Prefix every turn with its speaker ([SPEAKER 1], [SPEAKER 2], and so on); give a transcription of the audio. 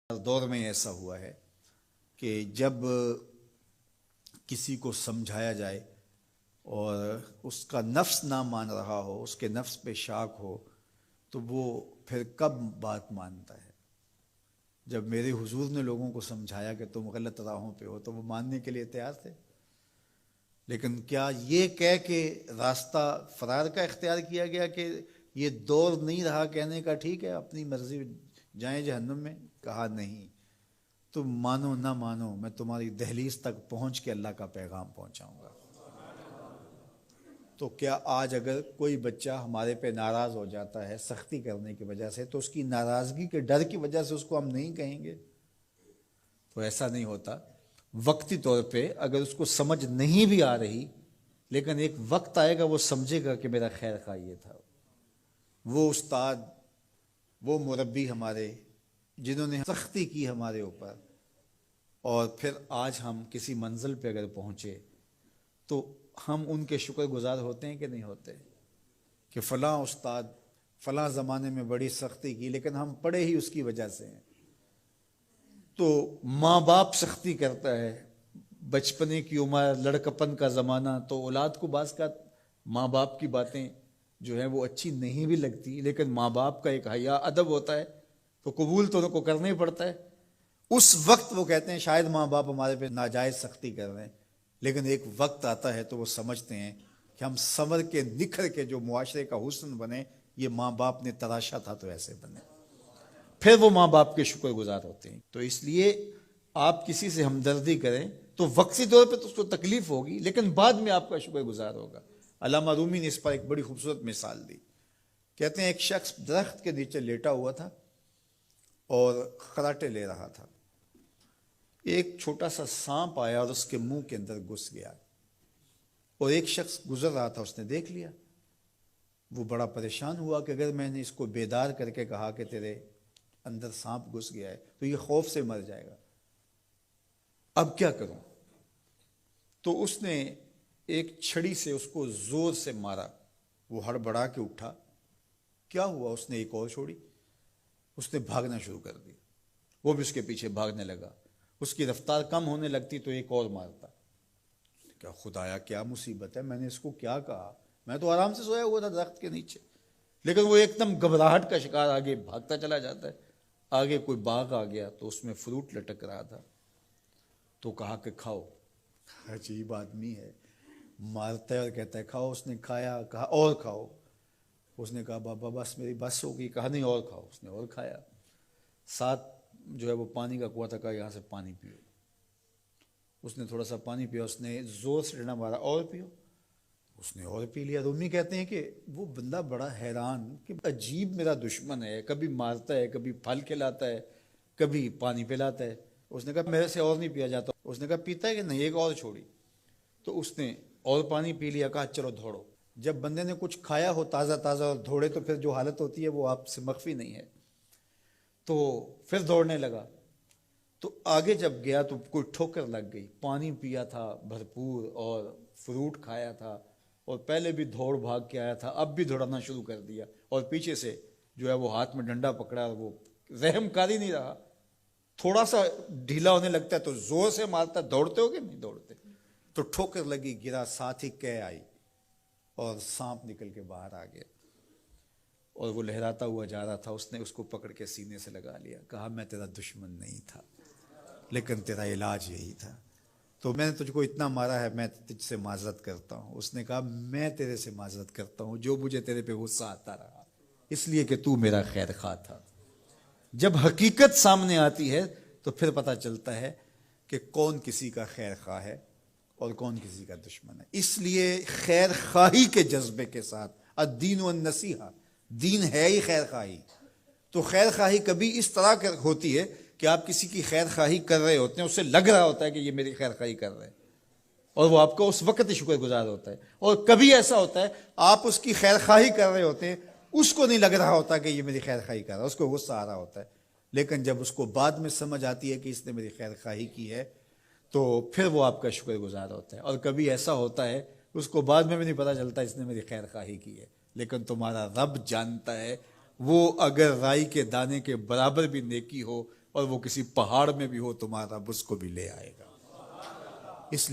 [SPEAKER 1] ہر دور میں ایسا ہوا ہے کہ جب کسی کو سمجھایا جائے اور اس کا نفس نہ مان رہا ہو، اس کے نفس پہ شاک ہو، تو وہ پھر کب بات مانتا ہے؟ جب میرے حضور نے لوگوں کو سمجھایا کہ تم غلط راہوں پہ ہو تو وہ ماننے کے لیے تیار تھے، لیکن کیا یہ کہہ کے راستہ فرار کا اختیار کیا گیا کہ یہ دور نہیں رہا کہنے کا ٹھیک ہے اپنی مرضی جائیں جہنم میں؟ کہا نہیں، تم مانو نہ مانو میں تمہاری دہلیز تک پہنچ کے اللہ کا پیغام پہنچاؤں گا۔ تو کیا آج اگر کوئی بچہ ہمارے پہ ناراض ہو جاتا ہے سختی کرنے کی وجہ سے، تو اس کی ناراضگی کے ڈر کی وجہ سے اس کو ہم نہیں کہیں گے؟ تو ایسا نہیں ہوتا۔ وقتی طور پہ اگر اس کو سمجھ نہیں بھی آ رہی، لیکن ایک وقت آئے گا وہ سمجھے گا کہ میرا خیر خواہ یہ تھا۔ وہ استاد، وہ مربی ہمارے جنہوں نے سختی کی ہمارے اوپر، اور پھر آج ہم کسی منزل پہ اگر پہنچے تو ہم ان کے شکر گزار ہوتے ہیں کہ نہیں ہوتے؟ کہ فلاں استاد فلاں زمانے میں بڑی سختی کی لیکن ہم پڑھے ہی اس کی وجہ سے ہیں۔ تو ماں باپ سختی کرتا ہے، بچپنے کی عمر، لڑکپن کا زمانہ، تو اولاد کو بعض کا ماں باپ کی باتیں جو ہیں وہ اچھی نہیں بھی لگتی، لیکن ماں باپ کا ایک حیا ادب ہوتا ہے تو قبول تو ان کو کرنا ہی پڑتا ہے۔ اس وقت وہ کہتے ہیں شاید ماں باپ ہمارے پہ ناجائز سختی کر رہے ہیں، لیکن ایک وقت آتا ہے تو وہ سمجھتے ہیں کہ ہم سنور کے نکھر کے جو معاشرے کا حسن بنے، یہ ماں باپ نے تراشا تھا تو ایسے بنے، پھر وہ ماں باپ کے شکر گزار ہوتے ہیں۔ تو اس لیے آپ کسی سے ہمدردی کریں تو وقتی طور پہ تو اس کو تکلیف ہوگی، لیکن بعد میں آپ کا شکر گزار ہوگا۔ علامہ رومی نے اس پر ایک بڑی خوبصورت مثال دی۔ کہتے ہیں ایک شخص درخت کے نیچے لیٹا ہوا تھا اور خراٹے لے رہا تھا، ایک چھوٹا سا سانپ آیا اور اس کے منہ کے اندر گھس گیا، اور ایک شخص گزر رہا تھا، اس نے دیکھ لیا۔ وہ بڑا پریشان ہوا کہ اگر میں نے اس کو بیدار کر کے کہا کہ تیرے اندر سانپ گھس گیا ہے تو یہ خوف سے مر جائے گا، اب کیا کروں؟ تو اس نے ایک چھڑی سے اس کو زور سے مارا، وہ ہڑبڑا کے اٹھا۔ کیا ہوا؟ اس نے ایک اور چھوڑی، اس نے بھاگنا شروع کر دیا، وہ بھی اس کے پیچھے بھاگنے لگا۔ اس کی رفتار کم ہونے لگتی تو ایک اور مارتا۔ کیا خدایا کیا مصیبت ہے، میں نے اس کو کیا کہا؟ میں تو آرام سے سویا ہوا تھا درخت کے نیچے، لیکن وہ ایک دم گھبراہٹ کا شکار آگے بھاگتا چلا جاتا ہے۔ آگے کوئی باغ آ گیا تو اس میں فروٹ لٹک رہا تھا، تو کہا کہ کھاؤ۔ عجیب آدمی ہے، مارتا ہے اور کہتا ہے کھاؤ۔ اس نے کھایا، کہا اور کھاؤ۔ اس نے کہا بابا بس میری بس ہو گئی، کہا نہیں اور کھاؤ۔ اس نے اور کھایا۔ ساتھ جو ہے وہ پانی کا کنواں تھا، کہا یہاں سے پانی پیو۔ اس نے تھوڑا سا پانی پیا، اس نے زور سے ڈنڈا مارا، اور پیو۔ اس نے اور پی لیا۔ رومی کہتے ہیں کہ وہ بندہ بڑا حیران کہ عجیب میرا دشمن ہے، کبھی مارتا ہے، کبھی پھل کھلاتا ہے، کبھی پانی پلاتا ہے۔ اس نے کہا میرے سے اور نہیں پیا جاتا۔ اس نے کہا پیتا ہے کہ نہیں؟ ایک اور چھوڑی۔ تو اس نے اور پانی پی لیا، کہا چلو دوڑو۔ جب بندے نے کچھ کھایا ہو تازہ تازہ اور دوڑے تو پھر جو حالت ہوتی ہے وہ آپ سے مخفی نہیں ہے۔ تو پھر دوڑنے لگا، تو آگے جب گیا تو کوئی ٹھوکر لگ گئی۔ پانی پیا تھا بھرپور اور فروٹ کھایا تھا، اور پہلے بھی دوڑ بھاگ کے آیا تھا، اب بھی دوڑنا شروع کر دیا، اور پیچھے سے جو ہے وہ ہاتھ میں ڈنڈا پکڑا، اور وہ رحم کاری نہیں رہا۔ تھوڑا سا ڈھیلا ہونے لگتا ہے تو زور سے مارتا۔ دوڑتے ہو کہ نہیں دوڑتے؟ تو ٹھوکر لگی، گرا، ساتھ ہی کہہ آئی اور سانپ نکل کے باہر آ گیا، اور وہ لہراتا ہوا جا رہا تھا۔ اس نے اس کو پکڑ کے سینے سے لگا لیا، کہا میں تیرا دشمن نہیں تھا، لیکن تیرا علاج یہی تھا، تو میں نے تجھ کو اتنا مارا ہے، میں تجھ سے معذرت کرتا ہوں۔ اس نے کہا میں تیرے سے معذرت کرتا ہوں جو مجھے تیرے پہ غصہ آتا رہا، اس لیے کہ تو میرا خیر خواہ تھا۔ جب حقیقت سامنے آتی ہے تو پھر پتہ چلتا ہے کہ کون کسی کا خیر خواہ ہے اور کون کسی کا دشمن ہے۔ اس لیے خیر خواہی کے جذبے کے ساتھ، الدین والنصیحہ، دین ہے ہی خیر خواہی۔ تو خیر خواہی کبھی اس طرح ہوتی ہے کہ آپ کسی کی خیر خواہی کر رہے ہوتے ہیں، اسے لگ رہا ہوتا ہے کہ یہ میری خیر خواہی کر رہے ہیں، اور وہ آپ کو اس وقت ہی شکر گزار ہوتا ہے۔ اور کبھی ایسا ہوتا ہے آپ اس کی خیر خواہی کر رہے ہوتے ہیں، اس کو نہیں لگ رہا ہوتا کہ یہ میری خیر خواہی کر رہا ہے، اس کو غصہ آ رہا ہوتا ہے، لیکن جب اس کو بعد میں سمجھ آتی ہے کہ اس نے میری خیر خواہی کی ہے تو پھر وہ آپ کا شکر گزار ہوتا ہے۔ اور کبھی ایسا ہوتا ہے اس کو بعد میں بھی نہیں پتہ چلتا اس نے میری خیر خواہی کی ہے، لیکن تمہارا رب جانتا ہے، وہ اگر رائی کے دانے کے برابر بھی نیکی ہو اور وہ کسی پہاڑ میں بھی ہو تمہارا رب اس کو بھی لے آئے گا۔